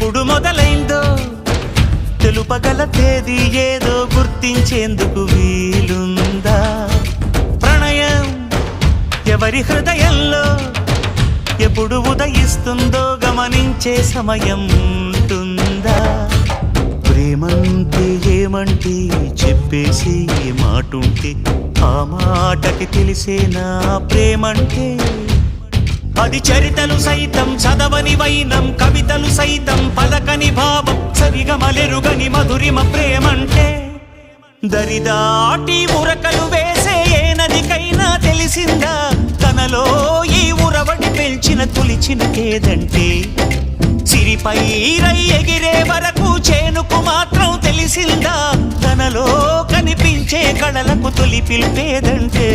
ఎప్పుడు మొదలైందో తెలుపగల తేదీ ఏదో గుర్తించేందుకు వీలుందా? ప్రణయం ఎవరి హృదయంలో ఎప్పుడు ఉదయిస్తుందో గమనించే సమయం ఉంటుందా? ప్రేమంటే ఏమంటే చెప్పేసి మాటుంటే ఆ మాటకి తెలిసేనా ప్రేమంటే? అది చరితలు సైతం చదవని వైనం, కవితలు సైతం పలకని భావం, సరిగమలెరుగని మధురిమ ప్రేమంటే. దరిదాటి ఉరకలు వేసే ఏ నదికైనా తెలిసిందా తనలో ఈ ఉరవడి పెంచిన తొలిచిన కేదంటే? సిరిపై రై ఎగిరే వరకు చేనుకు మాత్రం తెలిసిందా తనలో కనిపించే కళలకు తొలి పిలిపేదంటే?